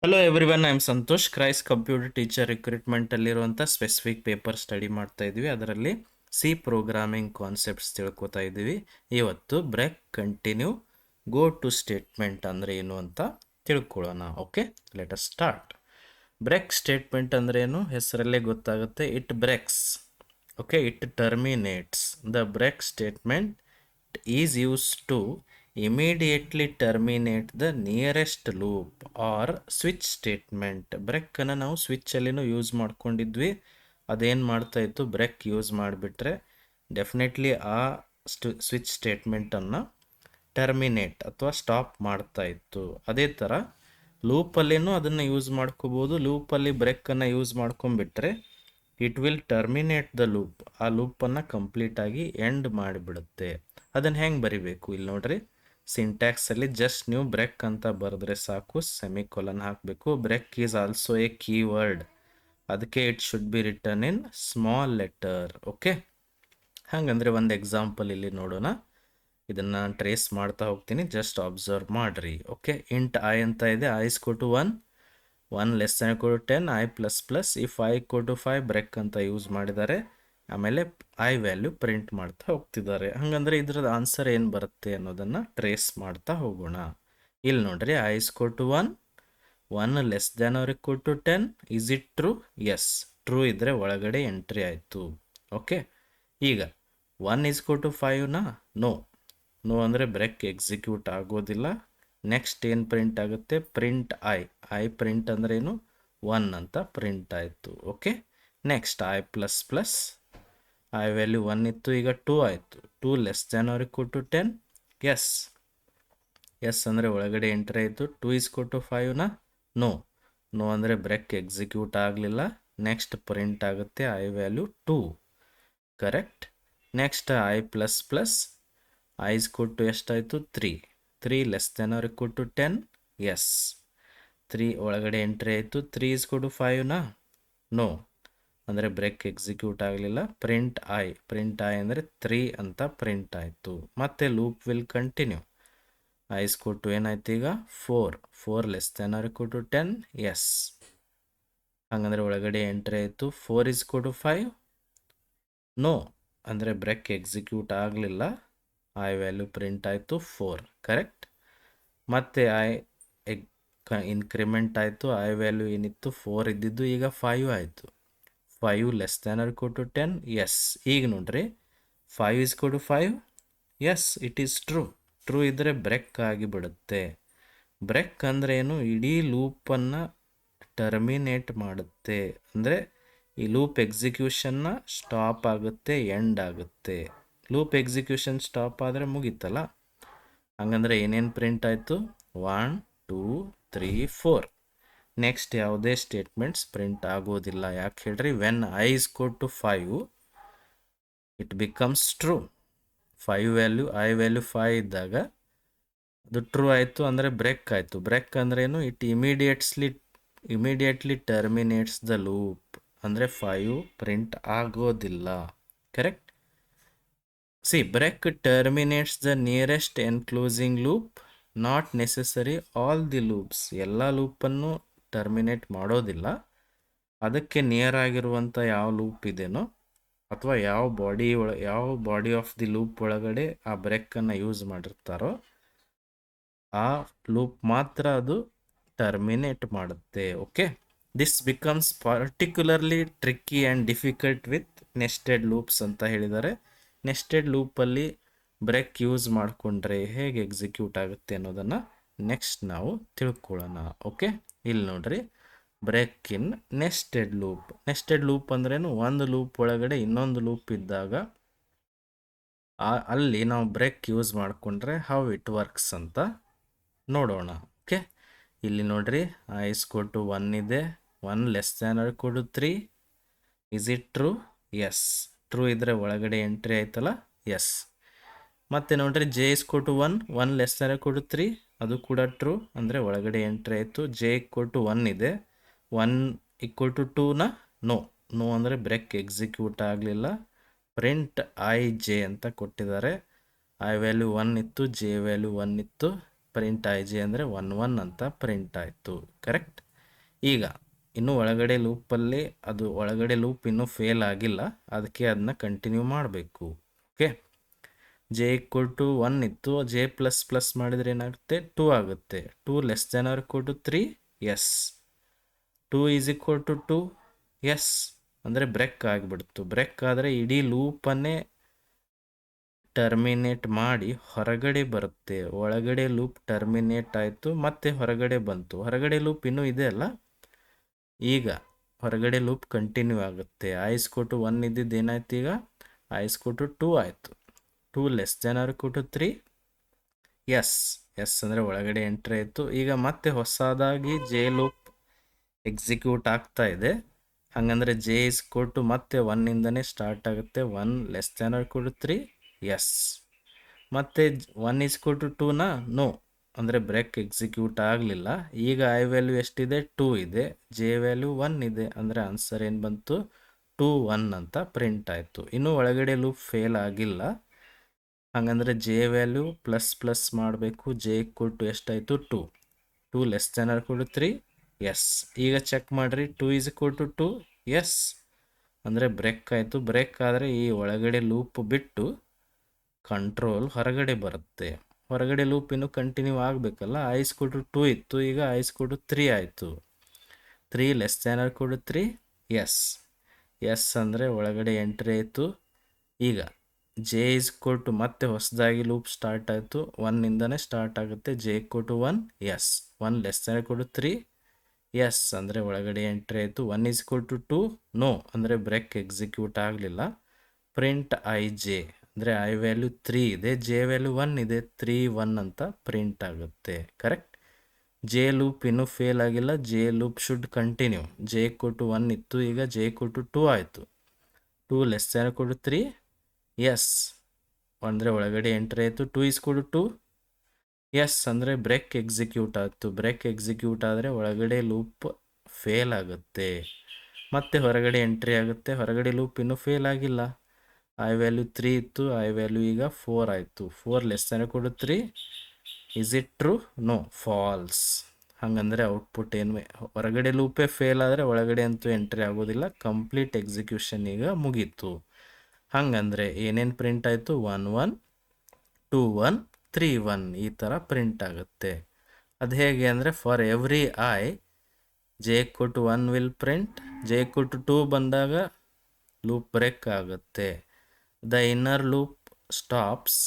Hello everyone, I am Santosh. KREIS computer teacher recruitment ಅಲ್ಲಿರುವಂಥ specific paper study ಮಾಡ್ತಾ ಇದ್ವಿ. ಅದರಲ್ಲಿ ಸಿ ಪ್ರೋಗ್ರಾಮಿಂಗ್ ಕಾನ್ಸೆಪ್ಟ್ಸ್ ತಿಳ್ಕೊತಾ ಇದ್ದೀವಿ. ಇವತ್ತು break continue go to statement ಅಂದರೆ ಏನು ಅಂತ ತಿಳ್ಕೊಳ್ಳೋಣ. Okay, let us start. Break statement ಅಂದ್ರೆ ಏನು? ಹೆಸರಲ್ಲೇ ಗೊತ್ತಾಗುತ್ತೆ. It breaks. Okay, it terminates. The break statement is use to immediately terminate the nearest loop or switch statement. ಬ್ರೇಕನ್ನು ನಾವು ಸ್ವಿಚ್ಚಲ್ಲಿನೂ ಯೂಸ್ ಮಾಡ್ಕೊಂಡಿದ್ವಿ. ಅದೇನು ಮಾಡ್ತಾ ಇತ್ತು, ಬ್ರೇಕ್ ಯೂಸ್ ಮಾಡಿಬಿಟ್ರೆ ಡೆಫಿನೆಟ್ಲಿ ಆ ಸ್ವಿಚ್ ಸ್ಟೇಟ್ಮೆಂಟನ್ನು ಟರ್ಮಿನೇಟ್ ಅಥವಾ ಸ್ಟಾಪ್ ಮಾಡ್ತಾ ಇತ್ತು. ಅದೇ ಥರ ಲೂಪಲ್ಲಿನೂ ಅದನ್ನು ಯೂಸ್ ಮಾಡ್ಕೋಬೋದು. ಲೂಪಲ್ಲಿ ಬ್ರೇಕನ್ನು ಯೂಸ್ ಮಾಡ್ಕೊಂಡ್ಬಿಟ್ರೆ it will terminate the loop. ಆ ಲೂಪನ್ನು ಕಂಪ್ಲೀಟಾಗಿ ಎಂಡ್ ಮಾಡಿಬಿಡುತ್ತೆ. ಅದನ್ನು ಹೆಂಗೆ ಬರಿಬೇಕು ಇಲ್ಲಿ ನೋಡ್ರಿ. ಸಿಂಟ್ಯಾಕ್ಸಲ್ಲಿ ಜಸ್ಟ್ ನೀವು ಬ್ರೇಕ್ ಅಂತ ಬರೆದ್ರೆ ಸಾಕು, ಸೆಮಿಕೊಲನ್ ಹಾಕಬೇಕು. Break is also a keyword, ಅದಕ್ಕೆ it should be return in small letter. Okay, ಹಾಗಂದ್ರೆ ಒಂದು ಎಕ್ಸಾಂಪಲ್ ಇಲ್ಲಿ ನೋಡೋಣ. ಇದನ್ನು ಟ್ರೇಸ್ ಮಾಡ್ತಾ ಹೋಗ್ತೀನಿ, ಜಸ್ಟ್ ಅಬ್ಸರ್ವ್ ಮಾಡ್ರಿ. ಓಕೆ, ಇಂಟ್ ಐ ಅಂತ ಇದೆ. I is to 1 less than to 10, I plus plus. If I to 5 break ಅಂತ ಯೂಸ್ ಮಾಡಿದ್ದಾರೆ. ಆಮೇಲೆ ಐ ವ್ಯಾಲ್ಯೂ ಪ್ರಿಂಟ್ ಮಾಡ್ತಾ ಹೋಗ್ತಿದ್ದಾರೆ. ಹಾಗಂದ್ರೆ ಇದ್ರದ್ದು ಆನ್ಸರ್ ಏನು ಬರುತ್ತೆ ಅನ್ನೋದನ್ನು ಟ್ರೇಸ್ ಮಾಡ್ತಾ ಹೋಗೋಣ. ಇಲ್ಲಿ ನೋಡ್ರಿ, I is to 1 less than to 10. Is it true? Yes, true ಇದ್ರೆ ಒಳಗಡೆ ಎಂಟ್ರಿ ಆಯಿತು. ಓಕೆ, ಈಗ 1 ಇಸ್ ಟು 5ನಾ? ನೋ. ನೋ ಅಂದರೆ ಬ್ರೇಕ್ ಎಕ್ಸಿಕ್ಯೂಟ್ ಆಗೋದಿಲ್ಲ. ನೆಕ್ಸ್ಟ್ ಏನು ಪ್ರಿಂಟ್ ಆಗುತ್ತೆ? ಪ್ರಿಂಟ್ ಐ ಪ್ರಿಂಟ್ ಅಂದ್ರೆ ಏನು? 1 ಅಂತ ಪ್ರಿಂಟ್ ಆಯಿತು. Okay, next I plus plus. I value 1 ಇತ್ತು, ಈಗ 2 ಆಯಿತು. 2 less than to 10. Yes, yes ಅಂದರೆ ಒಳಗಡೆ ಎಂಟ್ರಿ ಆಯಿತು. 2 ಇಸ್ ಟು 5ನಾ? ನೋ. ನೋ ಅಂದರೆ ಬ್ರೇಕ್ ಎಕ್ಸಿಕ್ಯೂಟ್ ಆಗಲಿಲ್ಲ. ನೆಕ್ಸ್ಟ್ ಪ್ರಿಂಟ್ ಆಗುತ್ತೆ I value 2. Correct. Next I plus plus. I is to ಎಷ್ಟಾಯಿತು? 3 ಲೆಸ್ ದೆನ್ ಟು 10. ಎಸ್, 3 ಒಳಗಡೆ ಎಂಟ್ರಿ ಆಯಿತು. 3 ಇಸ್ ಟು 5ನಾ? ನೋ. ಅಂದರೆ ಬ್ರೇಕ್ ಎಕ್ಸಿಕ್ಯೂಟ್ ಆಗಲಿಲ್ಲ. ಪ್ರಿಂಟ್ ಐ ಅಂದರೆ 3 ಅಂತ ಪ್ರಿಂಟ್ ಆಯಿತು. ಮತ್ತೆ loop will continue. I is to ಏನಾಯ್ತು ಈಗ? 4 ಲೆಸ್ ದೆನ್ ಟು 10. ಎಸ್, ಹಾಗಂದ್ರೆ ಒಳಗಡೆ ಎಂಟ್ರಿ ಆಯಿತು. 4 ಇಸ್ ಟು 5. ನೋ, ಅಂದರೆ ಬ್ರೇಕ್ ಎಕ್ಸಿಕ್ಯೂಟ್ ಆಗಲಿಲ್ಲ. ಐ ವ್ಯಾಲ್ಯೂ ಪ್ರಿಂಟ್ ಆಯಿತು 4. ಕರೆಕ್ಟ್. ಮತ್ತು ಐ ಇನ್ಕ್ರಿಮೆಂಟ್ ಆಯಿತು. ಐ ವ್ಯಾಲ್ಯೂ ಏನಿತ್ತು? 4 ಇದ್ದಿದ್ದು ಈಗ 5 ಆಯಿತು. 5 ಲೆಸ್ ದೆನ್ ಟು 10. ಎಸ್, ಈಗ ನೋಡ್ರಿ, 5 is to 5. Yes, it is true. True ಇದ್ದರೆ ಬ್ರೇಕ್ ಆಗಿಬಿಡುತ್ತೆ. ಬ್ರೇಕ್ ಅಂದರೆ ಏನು? ಇಡೀ ಲೂಪನ್ನು ಟರ್ಮಿನೇಟ್ ಮಾಡುತ್ತೆ. ಅಂದರೆ ಈ ಲೂಪ್ ಎಕ್ಸಿಕ್ಯೂಷನ್ನ ಸ್ಟಾಪ್ ಆಗುತ್ತೆ, ಎಂಡ್ ಆಗುತ್ತೆ. ಲೂಪ್ ಎಕ್ಸಿಕ್ಯೂಷನ್ ಸ್ಟಾಪ್ ಆದರೆ ಮುಗೀತಲ್ಲ. ಹಂಗಂದ್ರೆ ಏನೇನು ಪ್ರಿಂಟ್ ಆಯಿತು? 1 2 3 4. ನೆಕ್ಸ್ಟ್ ಯಾವುದೇ ಸ್ಟೇಟ್ಮೆಂಟ್ಸ್ ಪ್ರಿಂಟ್ ಆಗೋದಿಲ್ಲ. ಯಾಕೆ ಹೇಳ್ರಿ? When i is to 5 it becomes true. 5 value, i value 5 ಇದ್ದಾಗ ಅದು ಟ್ರೂ ಆಯಿತು, ಅಂದರೆ ಬ್ರೇಕ್ ಆಯಿತು. ಬ್ರೇಕ್ ಅಂದ್ರೇನು? It immediately terminates the loop. ಅಂದರೆ 5 ಪ್ರಿಂಟ್ ಆಗೋದಿಲ್ಲ. Correct. See, break terminates the nearest enclosing loop, not necessary all the loops. ಎಲ್ಲ ಲೂಪನ್ನು ಟರ್ಮಿನೇಟ್ ಮಾಡೋದಿಲ್ಲ. ಅದಕ್ಕೆ ನಿಯರ್ ಆಗಿರುವಂಥ ಯಾವ ಲೂಪ್ ಇದೆನೋ ಅಥವಾ ಯಾವ ಬಾಡಿ ಆಫ್ ದಿ ಲೂಪ್ ಒಳಗಡೆ ಆ ಬ್ರೇಕನ್ನು ಯೂಸ್ ಮಾಡಿರ್ತಾರೋ ಆ ಲೂಪ್ ಮಾತ್ರ ಅದು ಟರ್ಮಿನೇಟ್ ಮಾಡುತ್ತೆ. Okay, this becomes particularly tricky and difficult with nested loops ಅಂತ ಹೇಳಿದ್ದಾರೆ. ನೆಸ್ಟೆಡ್ ಲೂಪಲ್ಲಿ ಬ್ರೇಕ್ ಯೂಸ್ ಮಾಡಿಕೊಂಡ್ರೆ ಹೇಗೆ ಎಕ್ಸಿಕ್ಯೂಟ್ ಆಗುತ್ತೆ ಅನ್ನೋದನ್ನು ನೆಕ್ಸ್ಟ್ ನಾವು ತಿಳ್ಕೊಳ್ಳೋಣ. ಓಕೆ, ಇಲ್ಲಿ ನೋಡ್ರಿ, ಬ್ರೇಕ್ ಇನ್ ನೆಸ್ಟೆಡ್ ಲೂಪ್. ನೆಸ್ಟೆಡ್ ಲೂಪ್ ಅಂದ್ರೇನು? ಒಂದು ಲೂಪ್ ಒಳಗಡೆ ಇನ್ನೊಂದು ಲೂಪ್ ಇದ್ದಾಗ ಅಲ್ಲಿ ನಾವು ಬ್ರೇಕ್ ಯೂಸ್ ಮಾಡಿಕೊಂಡ್ರೆ ಹೌ ಇಟ್ ವರ್ಕ್ಸ್ ಅಂತ ನೋಡೋಣ. ಓಕೆ, ಇಲ್ಲಿ ನೋಡ್ರಿ, ಐ ಇಸ್ ಟು 1 ಇದೆ. 1 less than to 3. Is it true? Yes, true ಇದ್ರೆ ಒಳಗಡೆ ಎಂಟ್ರಿ ಆಯ್ತಲ್ಲ. ಎಸ್. ಮತ್ತೆ ನೋಡ್ರಿ, j is to 1 less than to 3. ಅದು ಕೂಡ ಟ್ರೂ, ಅಂದರೆ ಒಳಗಡೆ ಎಂಟ್ರಿ ಆಯಿತು. ಜೆ ಟು 1 ಇದೆ. 1 ಟು 2ನಾ? ನೋ. ನೋ ಅಂದರೆ ಬ್ರೇಕ್ ಎಕ್ಸಿಕ್ಯೂಟ್ ಆಗಲಿಲ್ಲ. ಪ್ರಿಂಟ್ ಐ ಜೆ ಅಂತ ಕೊಟ್ಟಿದ್ದಾರೆ. ಐ ವ್ಯಾಲ್ಯೂ 1 ಇತ್ತು, ಜೆ ವ್ಯಾಲ್ಯೂ 1 ಇತ್ತು. ಪ್ರಿಂಟ್ ಐ ಜೆ ಅಂದರೆ 1 1 ಅಂತ ಪ್ರಿಂಟ್ ಆಯಿತು. ಕರೆಕ್ಟ್. ಈಗ ಇನ್ನು ಒಳಗಡೆ ಲೂಪಲ್ಲಿ ಅದು ಒಳಗಡೆ ಲೂಪ್ ಇನ್ನೂ ಫೇಲ್ ಆಗಿಲ್ಲ, ಅದಕ್ಕೆ ಅದನ್ನ ಕಂಟಿನ್ಯೂ ಮಾಡಬೇಕು. ಓಕೆ, ಜೆ ಈಕ್ವಲ್ ಟು 1 ಇತ್ತು, ಜೆ ಪ್ಲಸ್ ಪ್ಲಸ್ ಮಾಡಿದರೆ ಏನಾಗುತ್ತೆ 2 ಆಗುತ್ತೆ. 2 less than or equal to 3, yes. 2 is equal to 2, yes. ಅಂದರೆ ಬ್ರೇಕ್ ಆಗಿಬಿಡ್ತು. ಬ್ರೇಕ್ ಆದರೆ ಇಡೀ ಲೂಪನ್ನೇ ಟರ್ಮಿನೇಟ್ ಮಾಡಿ ಹೊರಗಡೆ ಬರುತ್ತೆ. ಒಳಗಡೆ ಲೂಪ್ ಟರ್ಮಿನೇಟ್ ಆಯಿತು, ಮತ್ತೆ ಹೊರಗಡೆ ಬಂತು. ಹೊರಗಡೆ ಲೂಪ್ ಇನ್ನೂ ಇದೆ ಅಲ್ಲ, ಈಗ ಹೊರಗಡೆ ಲೂಪ್ ಕಂಟಿನ್ಯೂ ಆಗುತ್ತೆ. ಐಸ್ಕೊಟ್ಟು 1 ಇದ್ದಿದ್ದು ಏನಾಯ್ತು, ಈಗ ಐಸ್ಕೊಟ್ಟು 2 ಆಯಿತು. 2 less than or equal to 3, yes. Yes ಅಂದರೆ ಒಳಗಡೆ ಎಂಟ್ರಿ ಆಯಿತು. ಈಗ ಮತ್ತೆ ಹೊಸದಾಗಿ ಜೆ ಲೂಪ್ ಎಕ್ಸಿಕ್ಯೂಟ್ ಆಗ್ತಾ ಇದೆ. ಹಾಗಂದರೆ ಜೆ ಇಸ್ಕೊಟ್ಟು ಮತ್ತೆ 1ಇಂದನೇ ಸ್ಟಾರ್ಟ್ ಆಗುತ್ತೆ. 1 less than or equal to 3, yes. ಮತ್ತು 1 ಈಸ್ಕೊಲ್ ಟು 2ನಾ, ನೋ. ಅಂದರೆ ಬ್ರೇಕ್ ಎಕ್ಸಿಕ್ಯೂಟ್ ಆಗಲಿಲ್ಲ. ಈಗ ಐ ವ್ಯಾಲ್ಯೂ ಎಷ್ಟಿದೆ, 2 ಇದೆ. ಜೆ ವ್ಯಾಲ್ಯೂ 1 ಇದೆ. ಅಂದರೆ ಆನ್ಸರ್ ಏನು ಬಂತು, 2 1 ಅಂತ ಪ್ರಿಂಟ್ ಆಯಿತು. ಇನ್ನೂ ಒಳಗಡೆ ಲೂಪ್ ಫೇಲ್ ಆಗಿಲ್ಲ. ಹಾಗಂದರೆ ಜೆ ವ್ಯಾಲ್ಯೂ ಪ್ಲಸ್ ಪ್ಲಸ್ ಮಾಡಬೇಕು. ಜೆ ಈಕ್ವಲ್ ಟು ಎಷ್ಟಾಯಿತು, 2. 2 less than or equal to 3, yes. ಈಗ ಚೆಕ್ ಮಾಡಿರಿ, 2 ಈಸ್ ಈಕ್ವಲ್ ಟು 2, ಎಸ್. ಅಂದರೆ ಬ್ರೇಕ್ ಆಯಿತು. ಬ್ರೇಕ್ ಆದರೆ ಈ ಒಳಗಡೆ ಲೂಪ್ ಬಿಟ್ಟು ಕಂಟ್ರೋಲ್ ಹೊರಗಡೆ ಬರುತ್ತೆ. ಹೊರಗಡೆ ಲೂಪ್ ಇನ್ನೂ ಕಂಟಿನ್ಯೂ ಆಗಬೇಕಲ್ಲ. ಐಸ್ಕೊಟ್ಟು 2 ಇತ್ತು, ಈಗ ಐಸ್ಕೊಟ್ಟು 3 ಆಯಿತು. 3 less than or equal to 3, yes. Yes ಅಂದರೆ ಒಳಗಡೆ ಎಂಟ್ರಿ ಆಯಿತು. ಈಗ ಜೆ ಈಸ್ಕೊಟ್ಟು ಮತ್ತೆ ಹೊಸದಾಗಿ ಲೂಪ್ ಸ್ಟಾರ್ಟ್ ಆಯಿತು. 1ಇಂದನೇ ಸ್ಟಾರ್ಟ್ ಆಗುತ್ತೆ. J equal 1, yes. 1 less than equal to 3, yes. ಅಂದರೆ ಒಳಗಡೆ ಎಂಟ್ರಿ ಆಯಿತು. 1 ಈಸ್ಕೊಲ್ ಟು 2, ನೋ. ಅಂದರೆ ಬ್ರೇಕ್ ಎಕ್ಸಿಕ್ಯೂಟ್ ಆಗಲಿಲ್ಲ. ಪ್ರಿಂಟ್ ಐ ಜೆ ಅಂದರೆ ಐ ವ್ಯಾಲ್ಯೂ 3 ಇದೆ, ಜೆ ವ್ಯಾಲ್ಯೂ 1 ಇದೆ. 3 1 ಅಂತ ಪ್ರಿಂಟ್ ಆಗುತ್ತೆ. ಕರೆಕ್ಟ್. ಜೆ ಲೂಪ್ ಇನ್ನೂ ಫೇಲ್ ಆಗಿಲ್ಲ. J loop should continue. J equal to 1 ಇತ್ತು, ಈಗ ಜೆ ಈಕ್ವಲ್ ಟು 2 ಆಯಿತು. 2 less than equal to 3, yes. ಅಂದರೆ ಒಳಗಡೆ ಎಂಟ್ರಿ ಆಯಿತು. 2 ಈಸ್ಕೊಲ್ ಟು 2, ಎಸ್. ಅಂದರೆ ಬ್ರೇಕ್ ಎಕ್ಸಿಕ್ಯೂಟ್ ಆಯಿತು. ಬ್ರೇಕ್ ಎಕ್ಸಿಕ್ಯೂಟ್ ಆದರೆ ಒಳಗಡೆ ಲೂಪ್ ಫೇಲ್ ಆಗುತ್ತೆ. ಮತ್ತೆ ಹೊರಗಡೆ ಎಂಟ್ರಿ ಆಗುತ್ತೆ. ಹೊರಗಡೆ ಲೂಪ್ ಇನ್ನೂ ಫೇಲ್ ಆಗಿಲ್ಲ. ಐ ವ್ಯಾಲ್ಯೂ 3 ಇತ್ತು, ಐ ವ್ಯಾಲ್ಯೂ ಈಗ 4 ಆಯಿತು. 4 less than equal to 3, is it true, no, false. ಹಾಗಂದರೆ ಔಟ್ಪುಟ್ ಏನು, ಹೊರಗಡೆ ಲೂಪೇ ಫೇಲ್ ಆದರೆ ಒಳಗಡೆ ಅಂತೂ ಎಂಟ್ರಿ ಆಗೋದಿಲ್ಲ. ಕಂಪ್ಲೀಟ್ ಎಕ್ಸಿಕ್ಯೂಷನ್ ಈಗ ಮುಗೀತು. ಹಾಗಂದರೆ ಏನೇನು ಪ್ರಿಂಟ್ ಆಯಿತು, 1 1 2 1 3 1 ಈ ಥರ ಪ್ರಿಂಟ್ ಆಗುತ್ತೆ. ಅದು ಹೇಗೆ ಅಂದರೆ, for every I J equal to 1 will print. J equal to 2 ಬಂದಾಗ ಲೂಪ್ ಬ್ರೇಕ್ ಆಗುತ್ತೆ. The inner loop stops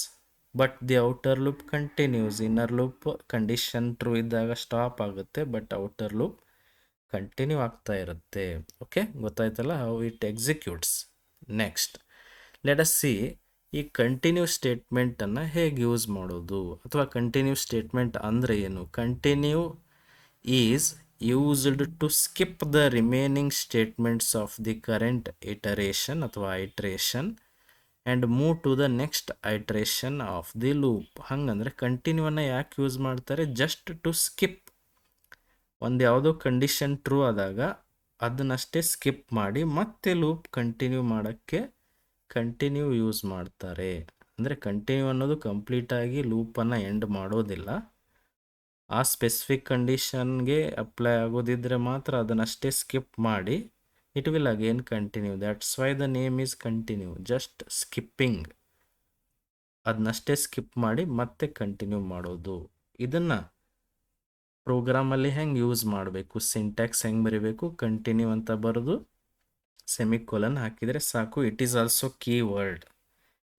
but the outer loop continues. Inner loop condition true ಇದ್ದಾಗ ಸ್ಟಾಪ್ ಆಗುತ್ತೆ, ಬಟ್ ಔಟರ್ ಲೂಪ್ ಕಂಟಿನ್ಯೂ ಆಗ್ತಾ ಇರುತ್ತೆ. Okay, ಗೊತ್ತಾಯ್ತಲ್ಲ how it executes. Next let us see ಈ continue ಸ್ಟೇಟ್ಮೆಂಟನ್ನು ಹೇಗೆ ಯೂಸ್ ಮಾಡೋದು, ಅಥವಾ ಕಂಟಿನ್ಯೂ ಸ್ಟೇಟ್ಮೆಂಟ್ ಅಂದರೆ ಏನು. Continue is used to skip the remaining statements of the current iteration ಅಥವಾ iteration and move to the next iteration of the loop. ಹಂಗಂದ್ರೆ ಕಂಟಿನ್ಯೂವನ್ನು ಯಾಕೆ ಯೂಸ್ ಮಾಡ್ತಾರೆ, ಜಸ್ಟ್ ಟು ಸ್ಕಿಪ್. ಒಂದು ಯಾವುದೋ ಕಂಡೀಷನ್ ಟ್ರೂ ಆದಾಗ ಅದನ್ನಷ್ಟೇ ಸ್ಕಿಪ್ ಮಾಡಿ ಮತ್ತೆ ಲೂಪ್ ಕಂಟಿನ್ಯೂ ಮಾಡೋಕ್ಕೆ ಕಂಟಿನ್ಯೂ ಯೂಸ್ ಮಾಡ್ತಾರೆ. ಅಂದರೆ ಕಂಟಿನ್ಯೂ ಅನ್ನೋದು ಕಂಪ್ಲೀಟಾಗಿ ಲೂಪನ್ನು ಎಂಡ್ ಮಾಡೋದಿಲ್ಲ. ಆ ಸ್ಪೆಸಿಫಿಕ್ ಕಂಡೀಷನ್ಗೆ ಅಪ್ಲೈ ಆಗೋದಿದ್ರೆ ಮಾತ್ರ ಅದನ್ನಷ್ಟೇ ಸ್ಕಿಪ್ ಮಾಡಿ it will again continue. That's why the name is continue. Just skipping, ಅದನ್ನಷ್ಟೇ ಸ್ಕಿಪ್ ಮಾಡಿ ಮತ್ತೆ ಕಂಟಿನ್ಯೂ ಮಾಡೋದು. ಇದನ್ನು ಪ್ರೋಗ್ರಾಮಲ್ಲಿ ಹೆಂಗೆ ಯೂಸ್ ಮಾಡಬೇಕು, ಸಿಂಟ್ಯಾಕ್ಸ್ ಹೆಂಗೆ ಬರೀಬೇಕು, ಕಂಟಿನ್ಯೂ ಅಂತ ಬರೆದು ಸೆಮಿಕೋಲನ್ ಹಾಕಿದರೆ ಸಾಕು. It is also keyword.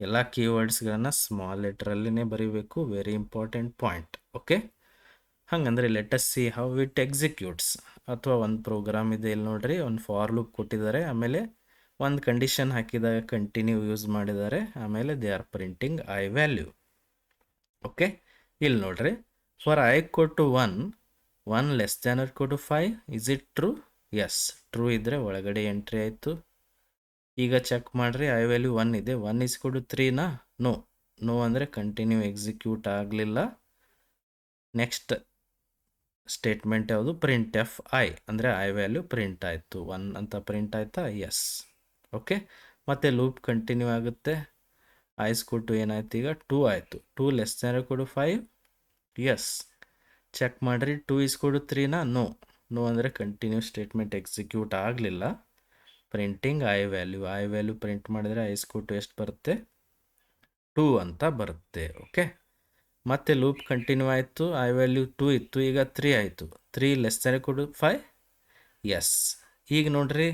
ಎಲ್ಲ ಕೀವರ್ಡ್ಸ್ಗಳನ್ನು ಸ್ಮಾಲ್ ಲೆಟ್ರಲ್ಲಿನೇ ಬರೀಬೇಕು. Very important point. ಓಕೆ, ಹಾಗಂದರೆ let us see how it executes. ಅಥವಾ ಒಂದು ಪ್ರೋಗ್ರಾಮ್ ಇದೆ, ಇಲ್ಲಿ ನೋಡ್ರಿ, ಒಂದು ಫಾರ್ ಲೂಪ್ ಕೊಟ್ಟಿದ್ದಾರೆ, ಆಮೇಲೆ ಒಂದು ಕಂಡೀಷನ್ ಹಾಕಿದಾಗ ಕಂಟಿನ್ಯೂ ಯೂಸ್ ಮಾಡಿದ್ದಾರೆ, ಆಮೇಲೆ they are printing I value. Okay, ಇಲ್ಲಿ ನೋಡ್ರಿ, for I equal to 1 1 less than or equal to 5, is it true, yes. True ಇದ್ದರೆ ಒಳಗಡೆ ಎಂಟ್ರಿ ಆಯಿತು. ಈಗ ಚೆಕ್ ಮಾಡಿರಿ, ಐ ವ್ಯಾಲ್ಯೂ 1 ಇದೆ. 1 ಈಸ್ ಈಕ್ವಲ್ ಟು 3ನಾ, ನೋ. ನೋ ಅಂದರೆ ಕಂಟಿನ್ಯೂ ಎಕ್ಸಿಕ್ಯೂಟ್ ಆಗಲಿಲ್ಲ. ನೆಕ್ಸ್ಟ್ ಸ್ಟೇಟ್ಮೆಂಟ್ ಯಾವುದು, ಪ್ರಿಂಟ್ ಎಫ್ ಐ ಅಂದರೆ ಐ ವ್ಯಾಲ್ಯೂ ಪ್ರಿಂಟ್ ಆಯಿತು. 1 ಅಂತ ಪ್ರಿಂಟ್ ಆಯಿತಾ, ಎಸ್. ಓಕೆ, ಮತ್ತು ಲೂಪ್ ಕಂಟಿನ್ಯೂ ಆಗುತ್ತೆ. ಐಸ್ ಕೊಟ್ಟು ಏನಾಯ್ತು, ಈಗ 2 ಆಯಿತು. 2 less than equal to 5, yes. Check ಮಾಡಿರಿ, 2 ಈಸ್ ಈಕ್ವಲ್ ಟು 3ನಾ, ನೋ. ನೋ ಅಂದರೆ ಕಂಟಿನ್ಯೂ ಸ್ಟೇಟ್ಮೆಂಟ್ ಎಕ್ಸಿಕ್ಯೂಟ್ ಆಗಲಿಲ್ಲ. ಪ್ರಿಂಟಿಂಗ್ ಐ ವ್ಯಾಲ್ಯೂ ಪ್ರಿಂಟ್ ಮಾಡಿದರೆ ಐ = ಎಷ್ಟು ಬರುತ್ತೆ? 2 ಅಂತ ಬರುತ್ತೆ. ಓಕೆ, ಮತ್ತೆ ಲೂಪ್ ಕಂಟಿನ್ಯೂ ಆಯಿತು. ಐ ವ್ಯಾಲ್ಯೂ 2 ಇತ್ತು, ಈಗ 3 ಆಯಿತು. 3 <= 5. ಎಸ್. ಈಗ ನೋಡ್ರಿ,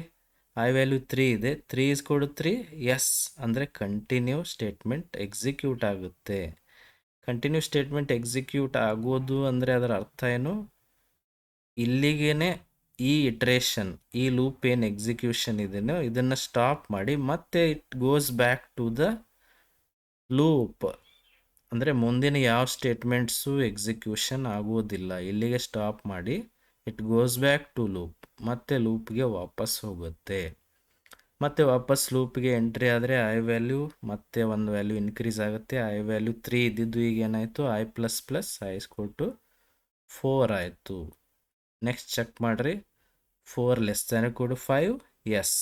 ಐ ವ್ಯಾಲ್ಯೂ 3 ಇದೆ, 3 = 3. ಎಸ್ ಅಂದರೆ ಕಂಟಿನ್ಯೂ ಸ್ಟೇಟ್ಮೆಂಟ್ ಎಕ್ಸಿಕ್ಯೂಟ್ ಆಗುತ್ತೆ. ಕಂಟಿನ್ಯೂ ಸ್ಟೇಟ್ಮೆಂಟ್ ಎಕ್ಸಿಕ್ಯೂಟ್ ಆಗೋದು ಅಂದರೆ ಅದರ ಅರ್ಥ ಏನು? ಇಲ್ಲಿಗೇನೆ ಈ ಇಟ್ರೇಷನ್, ಈ ಲೂಪ್ ಏನು ಎಕ್ಸಿಕ್ಯೂಷನ್ ಇದೆಯೋ ಇದನ್ನು ಸ್ಟಾಪ್ ಮಾಡಿ ಮತ್ತೆ it goes back to the loop. ಅಂದರೆ ಮುಂದಿನ ಯಾವ ಸ್ಟೇಟ್ಮೆಂಟ್ಸು ಎಕ್ಸಿಕ್ಯೂಷನ್ ಆಗೋದಿಲ್ಲ. ಇಲ್ಲಿಗೆ ಸ್ಟಾಪ್ ಮಾಡಿ it goes back to loop, ಮತ್ತೆ ಲೂಪ್ಗೆ ವಾಪಸ್ ಹೋಗುತ್ತೆ. ಮತ್ತೆ ವಾಪಸ್ ಲೂಪ್ಗೆ ಎಂಟ್ರಿ ಆದರೆ ಐ ವ್ಯಾಲ್ಯೂ ಮತ್ತೆ ಒಂದು ವ್ಯಾಲ್ಯೂ ಇನ್ಕ್ರೀಸ್ ಆಗುತ್ತೆ. ಐ ವ್ಯಾಲ್ಯೂ 3 ಇದ್ದಿದ್ದು ಈಗ ಏನಾಯಿತು? ಐ ++ ಐ = 4 ಆಯಿತು. ನೆಕ್ಸ್ಟ್ ಚೆಕ್ ಮಾಡಿರಿ, 4 <= 5. ಎಸ್.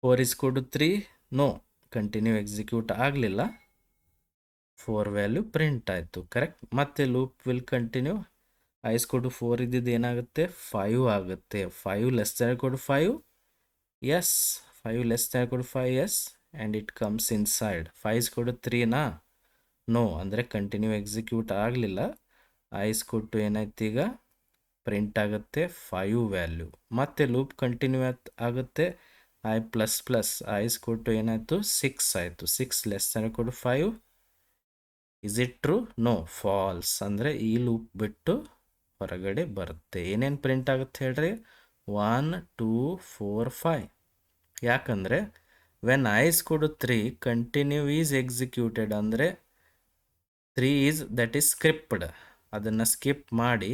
4 = 3. ನೋ, ಕಂಟಿನ್ಯೂ ಎಕ್ಸಿಕ್ಯೂಟ್ ಆಗಲಿಲ್ಲ. 4 ವ್ಯಾಲ್ಯೂ ಪ್ರಿಂಟ್ ಆಯಿತು. ಕರೆಕ್ಟ್. ಮತ್ತೆ ಲೂಪ್ ವಿಲ್ ಕಂಟಿನ್ಯೂ. ಐ = 4 ಇದ್ದಿದ್ದು ಏನಾಗುತ್ತೆ? 5 ಆಗುತ್ತೆ. 5 <= 5. Yes. 5 <= 5. Yes. And it comes inside. 5 = 3ನಾ? ನೋ, ಅಂದರೆ ಕಂಟಿನ್ಯೂ ಎಕ್ಸಿಕ್ಯೂಟ್ ಆಗಲಿಲ್ಲ. ಐ = ಏನಾಯ್ತು? ಈಗ ಪ್ರಿಂಟ್ ಆಗುತ್ತೆ 5 ವ್ಯಾಲ್ಯೂ. ಮತ್ತೆ ಲೂಪ್ ಕಂಟಿನ್ಯೂ ಆಗುತ್ತೆ. ಐ ++ ಐ = ಏನಾಯಿತು? 6 ಆಯಿತು. 6 <= 5. Is it true? No, false. ಅಂದರೆ ಈ ಲೂಪ್ ಬಿಟ್ಟು ಹೊರಗಡೆ ಬರುತ್ತೆ. ಏನೇನು ಪ್ರಿಂಟ್ ಆಗುತ್ತೆ ಹೇಳ್ರಿ? 1 2 4 5. ಯಾಕಂದರೆ when I = 3 continue is executed ಅಂದರೆ 3 ದಟ್ ಈಸ್ ಸ್ಕ್ರಿಪ್ಡ್. ಅದನ್ನು ಸ್ಕಿಪ್ ಮಾಡಿ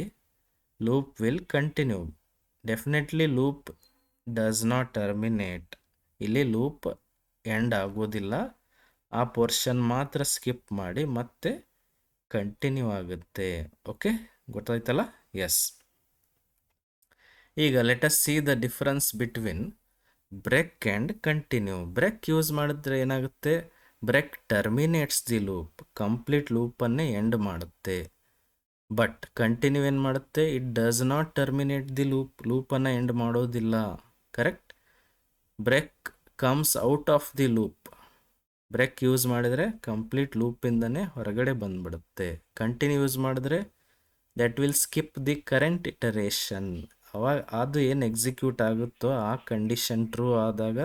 loop will continue. Definitely loop does not terminate. ಇಲ್ಲಿ ಲೂಪ್ ಎಂಡ್ ಆಗೋದಿಲ್ಲ. ಆ ಪೋರ್ಷನ್ ಮಾತ್ರ ಸ್ಕಿಪ್ ಮಾಡಿ ಮತ್ತೆ ಕಂಟಿನ್ಯೂ ಆಗುತ್ತೆ. ಓಕೆ, ಗೊತ್ತಾಯ್ತಲ್ಲ? ಎಸ್. ಈಗ let us see the difference between break and continue. Break use ಮಾಡಿದ್ರೆ ಏನಾಗುತ್ತೆ? Break terminates the loop, complete ಲೂಪನ್ನೇ ಎಂಡ್ ಮಾಡುತ್ತೆ. ಬಟ್ ಕಂಟಿನ್ಯೂ ಏನು ಮಾಡುತ್ತೆ? It does not terminate the ಲೂಪನ್ನು ಎಂಡ್ ಮಾಡೋದಿಲ್ಲ. Correct. Break comes out of the loop. Break use ಮಾಡಿದರೆ complete ಲೂಪಿಂದನೇ ಹೊರಗಡೆ ಬಂದ್ಬಿಡುತ್ತೆ. ಕಂಟಿನ್ಯೂ ಯೂಸ್ ಮಾಡಿದ್ರೆ that will skip the current iteration. ಅವಾಗ ಅದು ಏನು ಎಕ್ಸಿಕ್ಯೂಟ್ ಆಗುತ್ತೋ ಆ ಕಂಡೀಷನ್ ಟ್ರೂ ಆದಾಗ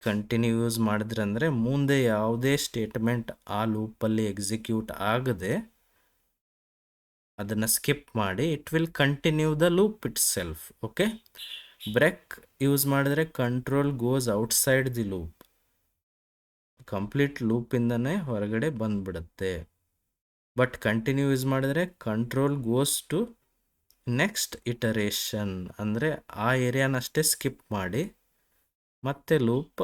ಕಂಟಿನ್ಯೂ ಯೂಸ್ ಮಾಡಿದ್ರೆ ಅಂದರೆ ಮುಂದೆ ಯಾವುದೇ ಸ್ಟೇಟ್ಮೆಂಟ್ ಆ ಲೂಪಲ್ಲಿ ಎಕ್ಸಿಕ್ಯೂಟ್ ಆಗದೆ ಅದನ್ನು ಸ್ಕಿಪ್ ಮಾಡಿ it will continue the loop itself. Okay. Break use ಮಾಡಿದ್ರೆ control goes outside the loop, complete ಲೂಪಿಂದನೇ ಹೊರಗಡೆ ಬಂದ್ಬಿಡುತ್ತೆ. ಬಟ್ ಕಂಟಿನ್ಯೂ ಯೂಸ್ ಮಾಡಿದ್ರೆ control goes to next iteration, ಅಂದರೆ ಆ ಏರಿಯಾನಷ್ಟೇ ಸ್ಕಿಪ್ ಮಾಡಿ ಮತ್ತೆ ಲೂಪ್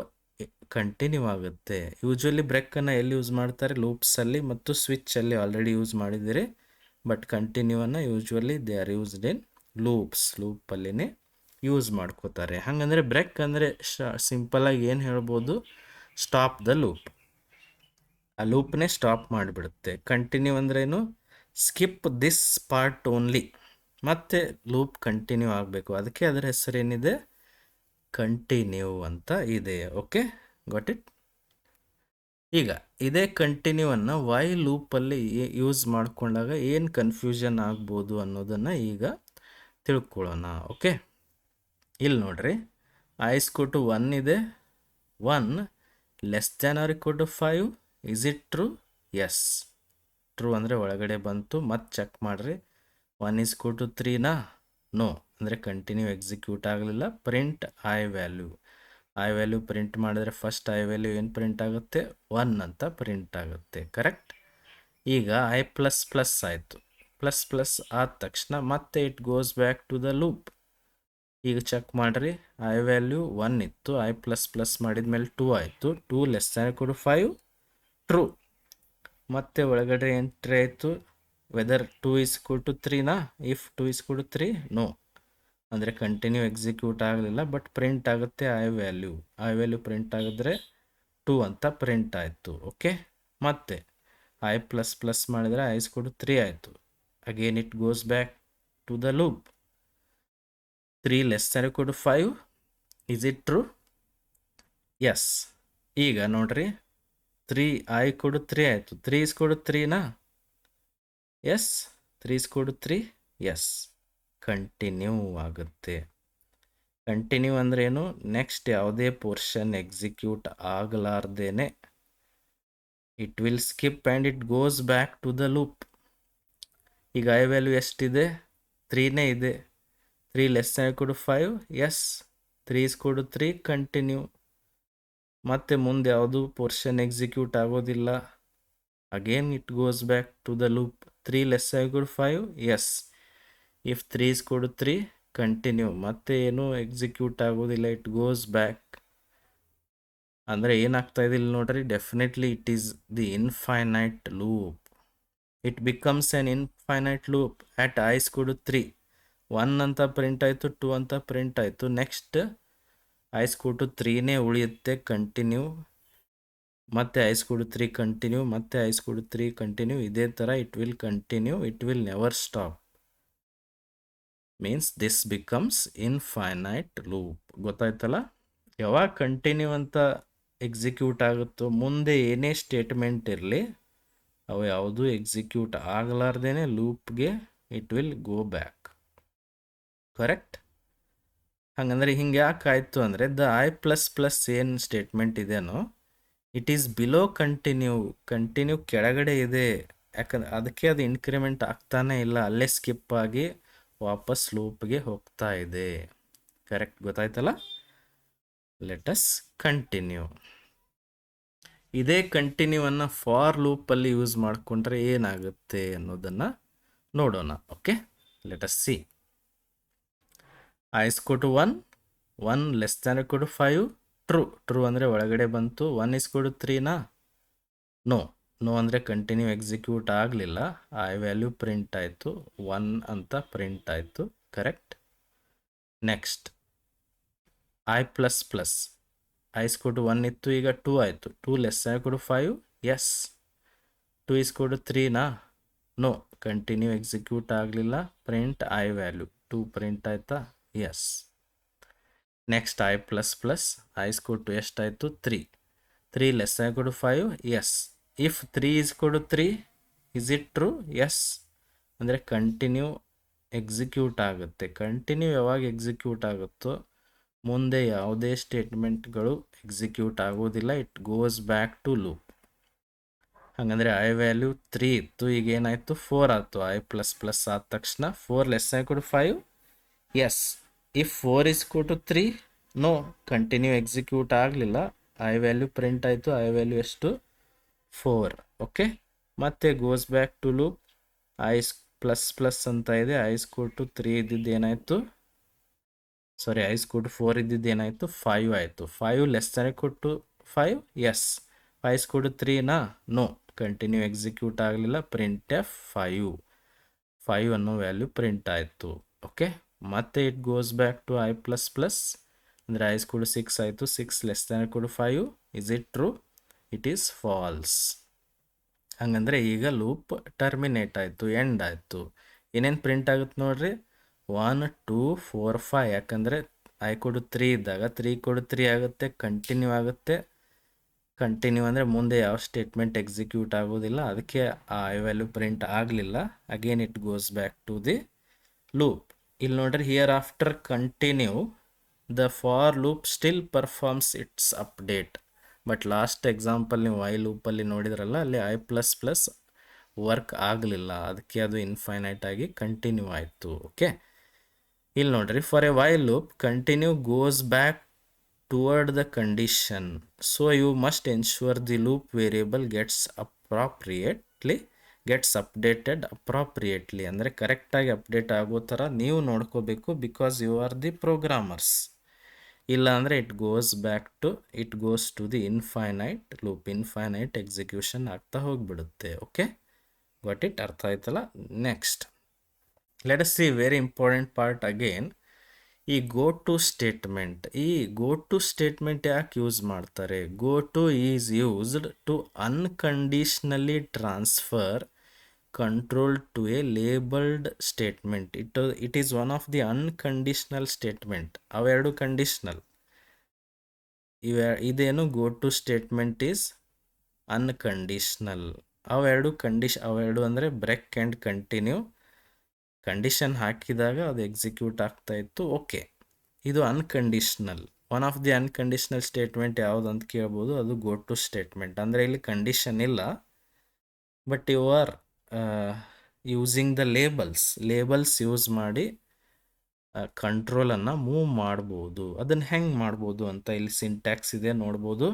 ಕಂಟಿನ್ಯೂ ಆಗುತ್ತೆ. ಯೂಶ್ವಲಿ ಬ್ರೇಕನ್ನು ಎಲ್ಲಿ ಯೂಸ್ ಮಾಡ್ತಾರೆ? ಲೂಪ್ಸಲ್ಲಿ ಮತ್ತು ಸ್ವಿಚ್ಚಲ್ಲಿ ಆಲ್ರೆಡಿ ಯೂಸ್ ಮಾಡಿದ್ದೀರಿ. ಬಟ್ ಕಂಟಿನ್ಯೂವನ್ನು usually they are used in ಲೂಪಲ್ಲಿನೇ ಯೂಸ್ ಮಾಡ್ಕೋತಾರೆ. ಹಾಗಂದರೆ ಬ್ರೇಕ್ ಅಂದರೆ ಸಿಂಪಲಾಗಿ ಏನು ಹೇಳ್ಬೋದು? ಸ್ಟಾಪ್ ದ ಲೂಪ್, ಆ ಲೂಪ್ನೇ ಸ್ಟಾಪ್ ಮಾಡಿಬಿಡುತ್ತೆ. ಕಂಟಿನ್ಯೂ ಅಂದ್ರೇನು? ಸ್ಕಿಪ್ ದಿಸ್ ಪಾರ್ಟ್ ಓನ್ಲಿ, ಮತ್ತೆ ಲೂಪ್ ಕಂಟಿನ್ಯೂ ಆಗಬೇಕು. ಅದಕ್ಕೆ ಅದರ ಹೆಸರೇನಿದೆ? ಕಂಟಿನ್ಯೂ ಅಂತ ಇದೆ. Okay, got it? ಈಗ ಇದೇ ಕಂಟಿನ್ಯೂವನ್ನು ವೈ ಲೂಪಲ್ಲಿ ಯೂಸ್ ಮಾಡಿಕೊಂಡಾಗ ಏನು ಕನ್ಫ್ಯೂಷನ್ ಆಗ್ಬೋದು ಅನ್ನೋದನ್ನು ಈಗ ತಿಳ್ಕೊಳ್ಳೋಣ. ಓಕೆ, ಇಲ್ಲಿ ನೋಡ್ರಿ, ಐ = 1 ಇದೆ. 1 <= 5. Is it true? Yes. True ಅಂದರೆ ಒಳಗಡೆ ಬಂತು. ಮತ್ತೆ ಚೆಕ್ ಮಾಡಿರಿ, 1 = 3ನಾ? ನೋ, ಅಂದರೆ ಕಂಟಿನ್ಯೂ ಎಕ್ಸಿಕ್ಯೂಟ್ ಆಗಲಿಲ್ಲ. ಪ್ರಿಂಟ್ ಐ ವ್ಯಾಲ್ಯೂ ಪ್ರಿಂಟ್ ಮಾಡಿದ್ರೆ ಫಸ್ಟ್ ಐ ವ್ಯಾಲ್ಯೂ ಏನು ಪ್ರಿಂಟ್ ಆಗುತ್ತೆ? 1 ಅಂತ ಪ್ರಿಂಟ್ ಆಗುತ್ತೆ. ಕರೆಕ್ಟ್. ಈಗ ಐ ++ ಆಯಿತು. ++ ಆದ ತಕ್ಷಣ ಮತ್ತೆ it goes back to the loop. ಈಗ ಚೆಕ್ ಮಾಡಿರಿ, ಐ ವ್ಯಾಲ್ಯೂ 1 ಇತ್ತು, ಐ ++ ಮಾಡಿದ ಮೇಲೆ 2 ಆಯಿತು. 2 <= 5. ಟ್ರೂ. ಮತ್ತೆ ಒಳಗಡೆ ಎಂಟ್ರಿ ಆಯಿತು. ವೆದರ್ 2 = 3ನಾ? ಇಫ್ 2 = 3, ನೋ, ಅಂದರೆ ಕಂಟಿನ್ಯೂ ಎಕ್ಸಿಕ್ಯೂಟ್ ಆಗಲಿಲ್ಲ. ಬಟ್ ಪ್ರಿಂಟ್ ಆಗುತ್ತೆ ಐ ವ್ಯಾಲ್ಯೂ ಪ್ರಿಂಟ್ ಆಗಿದ್ರೆ 2 ಅಂತ ಪ್ರಿಂಟ್ ಆಯಿತು. ಓಕೆ. ಮತ್ತೆ ಐ ++ ಮಾಡಿದರೆ ಐ = 3 ಆಯಿತು. Again it goes back to the loop. 3 less than or equal to 5. Is it true? Yes. ಈಗ ನೋಡ್ರಿ 3 I equal to 3 ಆಯಿತು. 3 is equal to 3 ನಾ? Yes. 3 is equal to 3. Yes. Continue ಆಗುತ್ತೆ. Continue ಅಂದ್ರೆ ಏನು? Next ಯಾವುದೇ portion execute ಆಗಲಾರ್ದೇನೆ it will skip and it goes back to the loop. ಈಗ ಐ ವ್ಯಾಲ್ಯೂ ಎಷ್ಟಿದೆ? 3ನೇ ಇದೆ. 3 less than equal to 5. Yes. 3 is equal to 3. Continue. ಮತ್ತೆ ಮುಂದೆ ಯಾವುದು ಪೋರ್ಷನ್ ಎಕ್ಸಿಕ್ಯೂಟ್ ಆಗೋದಿಲ್ಲ. Again it goes back to the loop. 3 less than equal to 5. Yes. If 3 is equal to 3, continue. ಮತ್ತೆ ಏನು ಎಕ್ಸಿಕ್ಯೂಟ್ ಆಗೋದಿಲ್ಲ, ಇಟ್ ಗೋಸ್ ಬ್ಯಾಕ್. ಅಂದರೆ ಏನಾಗ್ತಾ ಇದೆ ಇಲ್ಲಿ ನೋಡ್ರಿ, definitely it is the infinite loop. It becomes an infinite loop at I is equal to 3. 1 ಅಂತ print ಆಯಿತು, 2 ಅಂತ ಪ್ರಿಂಟ್ ಆಯಿತು. Next I is equal to 3ನೇ ಉಳಿಯುತ್ತೆ. ಕಂಟಿನ್ಯೂ. ಮತ್ತೆ I is equal to 3 continue. ಮತ್ತೆ I is equal to 3 continue. ಇದೇ ಥರ it will continue. It will never stop. Means this becomes infinite loop. ಗೊತ್ತಾಯ್ತಲ್ಲ? ಯಾವಾಗ ಕಂಟಿನ್ಯೂ ಅಂತ ಎಕ್ಸಿಕ್ಯೂಟ್ ಆಗುತ್ತೋ ಮುಂದೆ ಏನೇ ಸ್ಟೇಟ್ಮೆಂಟ್ ಇರಲಿ ಅವು ಯಾವುದು ಎಕ್ಸಿಕ್ಯೂಟ್ ಆಗಲಾರ್ದೇನೆ ಲೂಪ್ಗೆ it will go back. Correct? ಹಾಗಂದ್ರೆ ಹಿಂಗೆ ಯಾಕೆ ಆಯಿತು ಅಂದರೆ ದ ಐ ಪ್ಲಸ್ ಪ್ಲಸ್ ಏನು ಸ್ಟೇಟ್ಮೆಂಟ್ ಇದೆಯೋ it is below continue. Continue ಕೆಳಗಡೆ ಇದೆ. ಯಾಕಂದ್ರೆ ಅದಕ್ಕೆ ಅದು ಇನ್ಕ್ರಿಮೆಂಟ್ ಆಗ್ತಾನೆ ಇಲ್ಲ, ಅಲ್ಲೇ ಸ್ಕಿಪ್ ಆಗಿ ವಾಪಸ್ ಲೂಪ್ಗೆ ಹೋಗ್ತಾ ಇದೆ. ಕರೆಕ್ಟ್? ಗೊತ್ತಾಯ್ತಲ್ಲ? Let us continue. ಇದೇ ಕಂಟಿನ್ಯೂವನ್ನು ಫಾರ್ ಲೂಪಲ್ಲಿ ಯೂಸ್ ಮಾಡಿಕೊಂಡ್ರೆ ಏನಾಗುತ್ತೆ ಅನ್ನೋದನ್ನು ನೋಡೋಣ. Okay, let us see. I is equal to 1. 1 less than equal to 5. True. True ಅಂದರೆ ಒಳಗಡೆ ಬಂತು. 1 is equal to 3ನಾ? ನೋ. ನೋ ಅಂದರೆ ಕಂಟಿನ್ಯೂ ಎಕ್ಸಿಕ್ಯೂಟ್ ಆಗಲಿಲ್ಲ. ಐ ವ್ಯಾಲ್ಯೂ ಪ್ರಿಂಟ್ ಆಯಿತು. 1 ಅಂತ ಪ್ರಿಂಟ್ ಆಯಿತು. Correct? Next I plus plus. I is equal to 1 ಇತ್ತು, ಈಗ 2 ಆಯಿತು. 2 less than equal to 5. Yes. 2 is equal to 3ನಾ? ನೋ. ಕಂಟಿನ್ಯೂ ಎಕ್ಸಿಕ್ಯೂಟ್ ಆಗಲಿಲ್ಲ. ಪ್ರಿಂಟ್ ಐ ವ್ಯಾಲ್ಯೂ 2 ಪ್ರಿಂಟ್ ಆಯ್ತಾ? Yes. Next I plus plus. I is equal to ಎಷ್ಟಾಯಿತು? 3. 3 less than equal to 5. Yes. If 3 is equal to 3, is it true? Yes. ಅಂದರೆ continue execute ಆಗುತ್ತೆ. Continue ಯಾವಾಗ execute ಆಗುತ್ತೋ ಮುಂದೆ ಯಾವುದೇ ಸ್ಟೇಟ್ಮೆಂಟ್ಗಳು ಎಕ್ಸಿಕ್ಯೂಟ್ ಆಗೋದಿಲ್ಲ. It goes back to loop. ಹಾಗಂದರೆ ಐ ವ್ಯಾಲ್ಯೂ 3 ಇತ್ತು, ಈಗ ಏನಾಯಿತು? 4 ಆಯಿತು. ಐ ಪ್ಲಸ್ ಪ್ಲಸ್ ಆದ ತಕ್ಷಣ 4 less than equal to 5. Yes. If 4 is equal to 3, no. Continue execute ಆಗಲಿಲ್ಲ. ಐ ವ್ಯಾಲ್ಯೂ ಪ್ರಿಂಟ್ ಆಯಿತು. ಐ ವ್ಯಾಲ್ಯೂ ಎಷ್ಟು? 4. ಓಕೆ, ಮತ್ತೆ goes back to loop. I plus plus ಅಂತ ಇದೆ. ಐ is equal to 3 ಇದ್ದಿದ್ದು ಏನಾಯಿತು? Sorry, i is equal to 4 ಇದ್ದಿದ್ದು ಏನಾಯಿತು? 5 ಆಯಿತು. 5 less than equal to 5. Yes. 5 is equal to 3ನಾ? ನೋ. ಕಂಟಿನ್ಯೂ ಎಕ್ಸಿಕ್ಯೂಟ್ ಆಗಲಿಲ್ಲ. ಪ್ರಿಂಟ್ ಎಫ್ 5 ಅನ್ನೋ ವ್ಯಾಲ್ಯೂ ಪ್ರಿಂಟ್ ಆಯಿತು. ಓಕೆ, ಮತ್ತೆ it goes back to i plus plus. ಅಂದರೆ ಐ is equal to 6 ಆಯಿತು. 6 less than equal to 5. Is it true? It is false. ಹಂಗಂದರೆ ಈಗ loop terminate ಆಯಿತು, end ಆಯಿತು. ಏನೇನು ಪ್ರಿಂಟ್ ಆಗುತ್ತೆ ನೋಡ್ರಿ? 1 2 4 5. ಯಾಕಂದರೆ ಐ ಕೊಡು 3 ಇದ್ದಾಗ 3 ಕೊಡು 3 ಆಗುತ್ತೆ. ಕಂಟಿನ್ಯೂ ಆಗುತ್ತೆ. ಕಂಟಿನ್ಯೂ ಅಂದರೆ ಮುಂದೆ ಯಾವ ಸ್ಟೇಟ್ಮೆಂಟ್ ಎಕ್ಸಿಕ್ಯೂಟ್ ಆಗೋದಿಲ್ಲ. ಅದಕ್ಕೆ ಆ ಐ ವ್ಯಾಲ್ಯೂ ಪ್ರಿಂಟ್ ಆಗಲಿಲ್ಲ. Again it goes back to the loop. ಇಲ್ಲಿ ನೋಡ್ರಿ, here after continue the for loop still performs its update. But last example ನೀವು ಐ ಲೂಪಲ್ಲಿ ನೋಡಿದ್ರಲ್ಲ, ಅಲ್ಲಿ ಐ ಪ್ಲಸ್ ಪ್ಲಸ್ ವರ್ಕ್ ಆಗಲಿಲ್ಲ. ಅದಕ್ಕೆ ಅದು ಇನ್ಫೈನೈಟ್ ಆಗಿ ಕಂಟಿನ್ಯೂ ಆಯಿತು. ಓಕೆ, ಇಲ್ಲಿ ನೋಡ್ರಿ, for a while loop continue goes back toward the condition. So you must ensure the loop variable gets updated appropriately. ಅಂದರೆ ಕರೆಕ್ಟಾಗಿ ಅಪ್ಡೇಟ್ ಆಗೋ ಥರ ನೀವು ನೋಡ್ಕೋಬೇಕು. Because you are the programmers. ಇಲ್ಲ ಅಂದರೆ it goes to the infinite loop. Infinite execution ಆಗ್ತಾ ಹೋಗಿಬಿಡುತ್ತೆ. Okay, got it? ಅರ್ಥ ಆಯ್ತಲ್ಲ? Next let us see very important part again. ಈ ಗೋ ಟು ಸ್ಟೇಟ್ಮೆಂಟ್. ಈ ಗೋ ಟು ಸ್ಟೇಟ್ಮೆಂಟ್ ಯಾಕೆ ಯೂಸ್ ಮಾಡ್ತಾರೆ? Go to is used to unconditionally transfer control to a labeled statement. It is one of the unconditional statement. ಅವೆರಡು conditional. ಇದೇನು go to statement is unconditional. ಅವೆರಡು ಅಂದರೆ break and continue. Condition ಹಾಕಿದಾಗ ಅದು execute ಆಗ್ತಾ ಇತ್ತು. Okay, ಇದು unconditional. One of the unconditional statement ಯಾವುದು ಅಂತ ಕೇಳ್ಬೋದು. ಅದು ಗೋ ಟು ಸ್ಟೇಟ್ಮೆಂಟ್. ಅಂದರೆ ಇಲ್ಲಿ ಕಂಡೀಷನ್ ಇಲ್ಲ, but you are using the labels use ಮಾಡಿ ಕಂಟ್ರೋಲನ್ನು ಮೂವ್ ಮಾಡ್ಬೋದು. ಅದನ್ನು ಹೆಂಗೆ ಮಾಡ್ಬೋದು ಅಂತ ಇಲ್ಲಿ ಸಿಂಟ್ಯಾಕ್ಸ್ ಇದೆ ನೋಡ್ಬೋದು.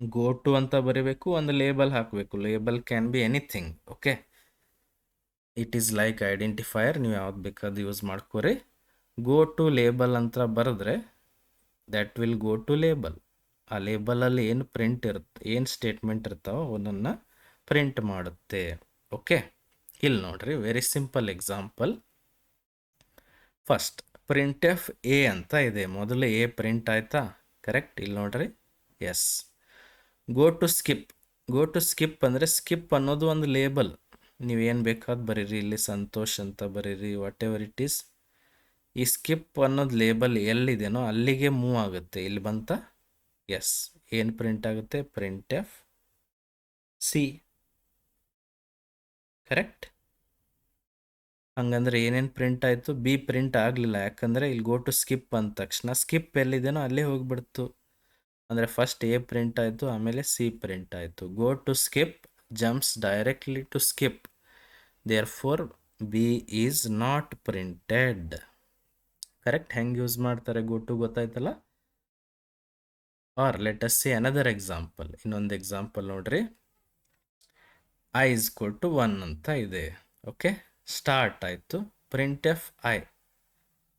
ಗೋ ಟು ಅಂತ ಬರೀಬೇಕು, ಒಂದು ಲೇಬಲ್ ಹಾಕಬೇಕು. Label can be anything. Okay, it is like identifier. ನೀವು ಯಾವ್ದು ಬೇಕಾದ್ರು ಯೂಸ್ ಮಾಡ್ಕೋರಿ. ಗೋ ಟು ಲೇಬಲ್ ಅಂತ ಬರೆದ್ರೆ that will go to label. ಆ ಲೇಬಲಲ್ಲಿ ಏನು ಪ್ರಿಂಟ್ ಇರುತ್ತೆ, ಏನು ಸ್ಟೇಟ್ಮೆಂಟ್ ಇರ್ತಾವೋ ಅವನನ್ನು ಪ್ರಿಂಟ್ ಮಾಡುತ್ತೆ. ಓಕೆ, ಇಲ್ಲಿ ನೋಡ್ರಿ, very simple example. First print F A ಅಂತ ಇದೆ. ಮೊದಲು ಎ ಪ್ರಿಂಟ್ ಆಯ್ತಾ? ಕರೆಕ್ಟ್. ಇಲ್ಲಿ ನೋಡ್ರಿ, ಎಸ್. ಗೋ ಟು ಸ್ಕಿಪ್ ಅಂದರೆ ಸ್ಕಿಪ್ ಅನ್ನೋದು ಒಂದು ಲೇಬಲ್. ನೀವೇನು ಬೇಕಾದ್ ಬರೀರಿ, ಇಲ್ಲಿ ಸಂತೋಷ್ ಅಂತ ಬರೀರಿ, ವಾಟ್ ಎವರ್ ಇಟ್ ಈಸ್. ಈ ಸ್ಕಿಪ್ ಅನ್ನೋದು ಲೇಬಲ್ ಎಲ್ಲಿದೆನೋ ಅಲ್ಲಿಗೆ ಮೂವ್ ಆಗುತ್ತೆ. ಇಲ್ಲಿ ಬಂತ? ಎಸ್. ಏನು ಪ್ರಿಂಟ್ ಆಗುತ್ತೆ? Printf C. ಕರೆಕ್ಟ್. ಹಂಗಂದ್ರೆ ಏನೇನು ಪ್ರಿಂಟ್ ಆಯಿತು? ಬಿ ಪ್ರಿಂಟ್ ಆಗಲಿಲ್ಲ. ಯಾಕಂದರೆ ಇಲ್ಲಿ ಗೋ ಟು ಸ್ಕಿಪ್ ಅಂದ ತಕ್ಷಣ ಸ್ಕಿಪ್ ಎಲ್ಲಿದೆನೋ ಅಲ್ಲೇ ಹೋಗ್ಬಿಡ್ತು. ಅಂದರೆ ಫಸ್ಟ್ ಎ ಪ್ರಿಂಟ್ ಆಯಿತು, ಆಮೇಲೆ ಸಿ ಪ್ರಿಂಟ್ ಆಯಿತು. Go to skip jumps directly to skip, therefore B is not printed. Correct. ಹೆಂಗೆ ಯೂಸ್ ಮಾಡ್ತಾರೆ ಗೋ ಟು ಗೊತ್ತಾಯ್ತಲ್ಲ? Or let us see another example. ಇನ್ನೊಂದು ಎಕ್ಸಾಂಪಲ್ ನೋಡ್ರಿ. ಐ ಇಸ್ ಈಕ್ವಲ್ ಟು 1 ಅಂತ ಇದೆ. ಓಕೆ, ಸ್ಟಾರ್ಟ್ ಆಯಿತು. Print F I.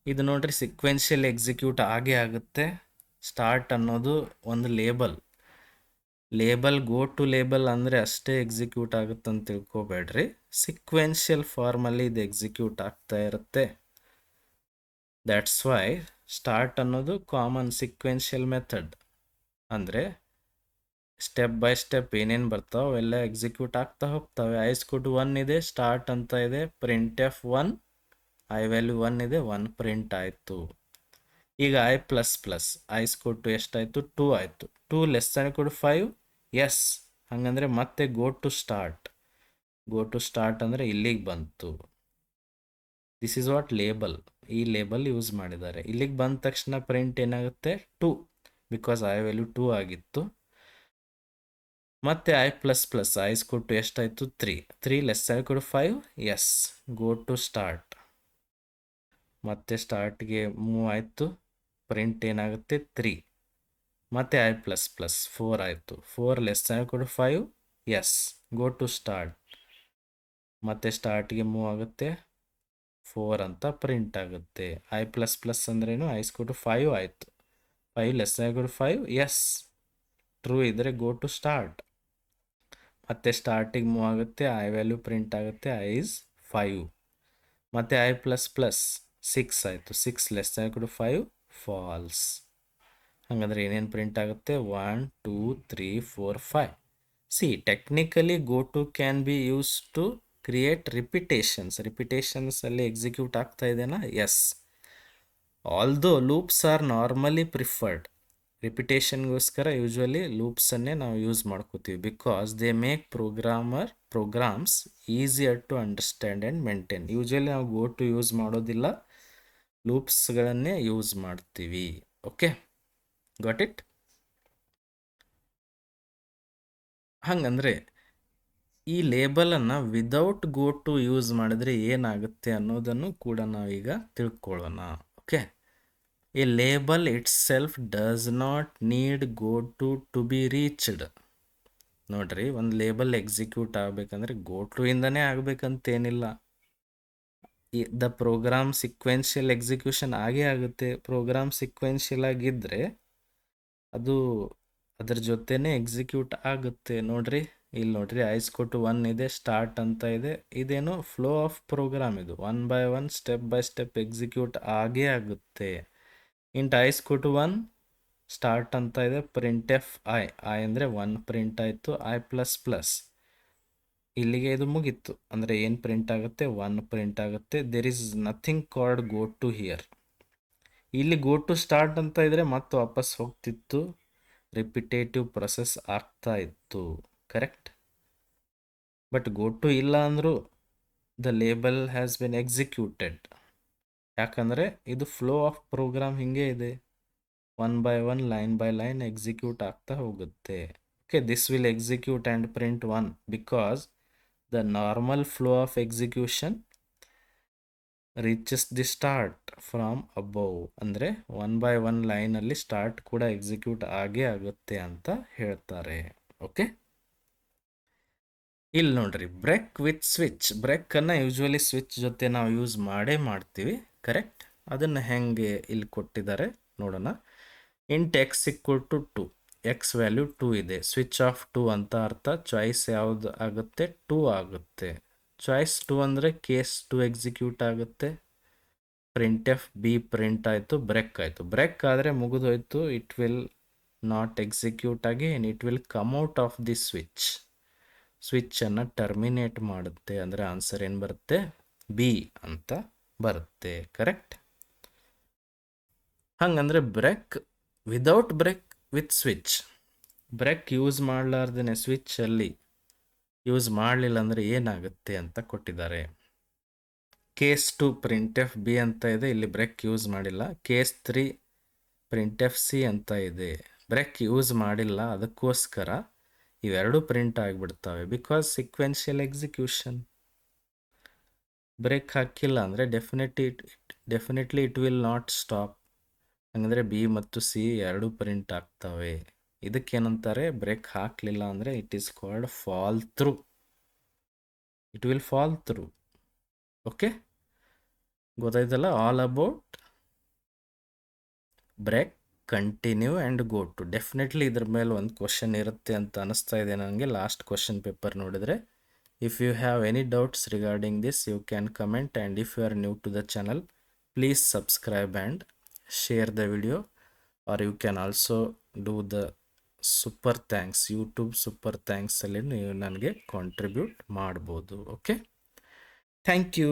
ಇದು ನೋಡ್ರಿ ಸಿಕ್ವೆನ್ಷಿಯಲ್ ಎಕ್ಸಿಕ್ಯೂಟ್ ಆಗೇ ಆಗುತ್ತೆ. ಸ್ಟಾರ್ಟ್ ಅನ್ನೋದು ಒಂದು ಲೇಬಲ್ ಗೋ ಟು ಲೇಬಲ್ ಅಂದರೆ ಅಷ್ಟೇ ಎಕ್ಸಿಕ್ಯೂಟ್ ಆಗುತ್ತೆ ಅಂತ ತಿಳ್ಕೊಬೇಡ್ರಿ. ಸಿಕ್ವೆನ್ಷಿಯಲ್ ಫಾರ್ಮಲ್ಲಿ ಇದು ಎಕ್ಸಿಕ್ಯೂಟ್ ಆಗ್ತಾ ಇರುತ್ತೆ. ದ್ಯಾಟ್ಸ್ ವೈ ಸ್ಟಾರ್ಟ್ ಅನ್ನೋದು ಕಾಮನ್ ಸಿಕ್ವೆನ್ಷಿಯಲ್ ಮೆಥಡ್. ಅಂದರೆ ಸ್ಟೆಪ್ ಬೈ ಸ್ಟೆಪ್ ಏನೇನು ಬರ್ತಾವೆ ಅವೆಲ್ಲ ಎಕ್ಸಿಕ್ಯೂಟ್ ಆಗ್ತಾ ಹೋಗ್ತವೆ. ಐ ಸ್ಕೂಟ್ 1 ಇದೆ, ಸ್ಟಾರ್ಟ್ ಅಂತ ಇದೆ, ಪ್ರಿಂಟ್ ಎಫ್ 1, ಐ ವ್ಯಾಲ್ಯೂ 1 ಇದೆ, 1 ಪ್ರಿಂಟ್ ಆಯಿತು. ಈಗ ಐ ಪ್ಲಸ್ ಐ ಸ್ಕೂಟ್ ಎಷ್ಟಾಯಿತು? 2 ಆಯಿತು. 2 ಲೆಸ್ ದ್ಯಾನ್ ಕೂಡ 5. ಎಸ್. ಹಾಗಂದರೆ ಮತ್ತೆ ಗೋ ಟು ಸ್ಟಾರ್ಟ್ ಅಂದರೆ ಇಲ್ಲಿಗೆ ಬಂತು. This is what label. ಈ ಲೇಬಲ್ ಯೂಸ್ ಮಾಡಿದ್ದಾರೆ. ಇಲ್ಲಿಗೆ ಬಂದ ತಕ್ಷಣ ಪ್ರಿಂಟ್ ಏನಾಗುತ್ತೆ? 2, ಬಿಕಾಸ್ ಐ ವ್ಯಾಲ್ಯೂ 2 ಆಗಿತ್ತು. ಮತ್ತೆ ಐ ಪ್ಲಸ್ ಐ ಸ್ಕೂಟ್ ಎಷ್ಟಾಯಿತು? 3 ಲೆಸ್ ದ್ಯಾನ್ ಕೂಡ 5. ಎಸ್. Go to start. ಮತ್ತೆ ಸ್ಟಾರ್ಟ್ಗೆ ಮೂವ್ ಆಯಿತು. ಪ್ರಿಂಟ್ ಏನಾಗುತ್ತೆ? 3. ಮತ್ತೆ ಐ ಪ್ಲಸ್ 4 ಆಯಿತು. 4 ಲೆಸ್ ದ್ಯಾನ್ ಕೂಡ 5. ಎಸ್. Go to start. ಮತ್ತೆ ಸ್ಟಾರ್ಟ್ಗೆ ಮೂವ್ ಆಗುತ್ತೆ, 4 ಅಂತ ಪ್ರಿಂಟ್ ಆಗುತ್ತೆ. ಐ ಪ್ಲಸ್ ಅಂದ್ರೇನು? ಐ ಸ್ಕೂಟ್ 5 ಆಯಿತು. 5 ಲೆಸ್ ದ್ಯಾನ್ ಕೂಡ 5. ಎಸ್. ಟ್ರೂ ಇದ್ದರೆ ಗೋ ಟು ಸ್ಟಾರ್ಟ್. ಮತ್ತೆ ಸ್ಟಾರ್ಟಿಗೆ ಮೂವ್ ಆಗುತ್ತೆ, ಐ ವ್ಯಾಲ್ಯೂ ಪ್ರಿಂಟ್ ಆಗುತ್ತೆ, ಐ ಇಸ್ 5. ಮತ್ತು ಐ ಪ್ಲಸ್ 6 ಆಯಿತು. 6 ಲೆಸ್ ದ್ಯಾನ್ ಕೂಡ 5. ಫಾಲ್ಸ್. ಹಾಗಾದರೆ ಏನೇನು ಪ್ರಿಂಟ್ ಆಗುತ್ತೆ? 1 2 3 4 5. See technically go to can be use to create repetitions ಅಲ್ಲಿ ಎಕ್ಸಿಕ್ಯೂಟ್ ಆಗ್ತಾ ಇದೆನಾ? Yes. Although loops are normally preferred. ರಿಪಿಟೇಷನ್ಗೋಸ್ಕರ ಯೂಶ್ವಲಿ ಲೂಪ್ಸನ್ನೇ ನಾವು ಯೂಸ್ ಮಾಡ್ಕೋತೀವಿ. Because they make programs easier to understand and maintain. Usually ನಾವು ಗೋ ಟು ಯೂಸ್ ಮಾಡೋದಿಲ್ಲ, ಲೂಪ್ಸ್ಗಳನ್ನೇ ಯೂಸ್ ಮಾಡ್ತೀವಿ. Okay, got it? ಹಾಗಂದರೆ ಈ ಲೇಬಲನ್ನು ವಿದೌಟ್ ಗೋ ಟು ಯೂಸ್ ಮಾಡಿದ್ರೆ ಏನಾಗುತ್ತೆ ಅನ್ನೋದನ್ನು ಕೂಡ ನಾವೀಗ ತಿಳ್ಕೊಳ್ಳೋಣ. Okay, a label itself does not need go to be reached. ನೋಡ್ರಿ, ಒಂದು ಲೇಬಲ್ ಎಕ್ಸಿಕ್ಯೂಟ್ ಆಗಬೇಕಂದ್ರೆ ಗೋ ಟು ಇಂದನೇ ಆಗಬೇಕಂತೇನಿಲ್ಲ. ದ ಪ್ರೋಗ್ರಾಮ್ ಸಿಕ್ವೆನ್ಷಿಯಲ್ ಎಕ್ಸಿಕ್ಯೂಷನ್ ಆಗೇ ಆಗುತ್ತೆ. ಪ್ರೋಗ್ರಾಮ್ ಸಿಕ್ವೆನ್ಷಿಯಲ್ ಆಗಿದ್ದರೆ ಅದು ಅದ್ರ ಜೊತೆನೇ ಎಕ್ಸಿಕ್ಯೂಟ್ ಆಗುತ್ತೆ. ನೋಡ್ರಿ, ಇಲ್ಲಿ ನೋಡ್ರಿ, ಐ ಸ್ಕೂಟ್ 1 ಇದೆ, ಸ್ಟಾರ್ಟ್ ಅಂತ ಇದೆ. ಇದೇನು ಫ್ಲೋ ಆಫ್ ಪ್ರೋಗ್ರಾಮ್. ಇದು 1 by 1 step by step execute ಆಗೇ ಆಗುತ್ತೆ. ಇಂಟ್ ಐ ಸ್ಕೂಟ್ 1 ಸ್ಟಾರ್ಟ್ ಅಂತ ಇದೆ, ಪ್ರಿಂಟ್ ಎಫ್ ಐ ಅಂದರೆ 1 ಪ್ರಿಂಟ್ ಆಯಿತು. ಐ ಪ್ಲಸ್ ಇಲ್ಲಿಗೆ ಇದು ಮುಗೀತು. ಅಂದರೆ ಏನು ಪ್ರಿಂಟ್ ಆಗುತ್ತೆ, 1 ಪ್ರಿಂಟ್ ಆಗುತ್ತೆ. There is nothing called go to here. ಇಲ್ಲಿ ಗೋ ಟು ಸ್ಟಾರ್ಟ್ ಅಂತ ಇದ್ರೆ ಮತ್ತೆ ವಾಪಸ್ ಹೋಗ್ತಿತ್ತು, ರಿಪಿಟೇಟಿವ್ ಪ್ರೊಸೆಸ್ ಆಗ್ತಾ ಇತ್ತು. ಕರೆಕ್ಟ್. ಬಟ್ ಗೋ ಟು ಇಲ್ಲ ಅಂದರೂ the label has been executed. ಯಾಕಂದರೆ ಇದು ಫ್ಲೋ ಆಫ್ ಪ್ರೋಗ್ರಾಮ್ ಹಿಂಗೆ ಇದೆ, 1 by 1 line by line execute ಆಗ್ತಾ ಹೋಗುತ್ತೆ. Okay, this will execute and print 1 because the normal flow of execution reaches the start from above. ಅಂದರೆ 1 by 1 ಲೈನಲ್ಲಿ start ಕೂಡ execute ಆಗೇ ಆಗುತ್ತೆ ಅಂತ ಹೇಳ್ತಾರೆ. ಓಕೆ, ಇಲ್ಲಿ ನೋಡ್ರಿ, ಬ್ರೇಕ್ ವಿತ್ ಸ್ವಿಚ್. ಬ್ರೇಕನ್ನು ಯೂಶ್ವಲಿ ಸ್ವಿಚ್ ಜೊತೆ ನಾವು ಯೂಸ್ ಮಾಡೇ ಮಾಡ್ತೀವಿ. ಕರೆಕ್ಟ್. ಅದನ್ನು ಹೆಂಗೆ ಇಲ್ಲಿ ಕೊಟ್ಟಿದ್ದಾರೆ ನೋಡೋಣ. Int X equal to 2, X value 2 ಇದೆ. ಸ್ವಿಚ್ ಆಫ್ 2 ಅಂತ ಅರ್ಥ. ಚಾಯ್ಸ್ ಯಾವುದು ಆಗುತ್ತೆ, 2 ಆಗುತ್ತೆ. ಚಾಯ್ಸ್ 2 ಅಂದರೆ ಕೇಸ್ 2 ಎಕ್ಸಿಕ್ಯೂಟ್ ಆಗುತ್ತೆ. ಪ್ರಿಂಟ್ ಎಫ್ ಬಿ ಪ್ರಿಂಟ್ ಆಯಿತು, ಬ್ರೇಕ್ ಆಯಿತು. ಬ್ರೇಕ್ ಆದರೆ ಮುಗಿದೋಯ್ತು. It will not execute again, it will come out of the switch. ಸ್ವಿಚ್ಚನ್ನು ಟರ್ಮಿನೇಟ್ ಮಾಡುತ್ತೆ. ಅಂದರೆ ಆನ್ಸರ್ ಏನು ಬರುತ್ತೆ, ಬಿ ಅಂತ ಬರುತ್ತೆ. ಕರೆಕ್ಟ್. ಹಂಗಂದ್ರೆ break without break with switch. Break use ಮಾಡಲಾರ್ದೇ ಸ್ವಿಚ್ಚಲ್ಲಿ ಯೂಸ್ ಮಾಡಲಿಲ್ಲ ಅಂದರೆ ಏನಾಗುತ್ತೆ ಅಂತ ಕೊಟ್ಟಿದ್ದಾರೆ. ಕೇಸ್ 2 ಪ್ರಿಂಟ್ ಎಫ್ ಬಿ ಅಂತ ಇದೆ, ಇಲ್ಲಿ ಬ್ರೇಕ್ ಯೂಸ್ ಮಾಡಿಲ್ಲ. ಕೇಸ್ 3 ಪ್ರಿಂಟ್ ಎಫ್ ಸಿ ಅಂತ ಇದೆ, ಬ್ರೇಕ್ ಯೂಸ್ ಮಾಡಿಲ್ಲ. ಅದಕ್ಕೋಸ್ಕರ ಇವೆರಡು ಪ್ರಿಂಟ್ ಆಗಿಬಿಡ್ತವೆ. Because sequential execution. ಬ್ರೇಕ್ ಹಾಕಿಲ್ಲ ಅಂದರೆ definitely it will not stop. ಹಾಗಂದರೆ ಬಿ ಮತ್ತು ಸಿ ಎರಡು ಪ್ರಿಂಟ್ ಆಗ್ತವೆ. ಇದಕ್ಕೇನಂತಾರೆ, ಬ್ರೇಕ್ ಹಾಕಲಿಲ್ಲ ಅಂದರೆ it is called fall through. It will fall through. Okay, ಗೊತ್ತಾಯ್ತಲ್ಲ all about break, continue and go to. Definitely ಇದ್ರ ಮೇಲೆ ಒಂದು ಕ್ವಶನ್ ಇರುತ್ತೆ ಅಂತ ಅನಿಸ್ತಾ ಇದೆ ನನಗೆ, ಲಾಸ್ಟ್ ಕ್ವಶನ್ ಪೇಪರ್ ನೋಡಿದರೆ. If you have any doubts regarding this, you can comment. And if you are new to the channel, please subscribe and share the video, or you can also do the super thanks, YouTube super thanks ಅಲ್ಲಿ ನೀವು ನನಗೆ contribute ಮಾಡ್ಬೋದು. Okay, thank you.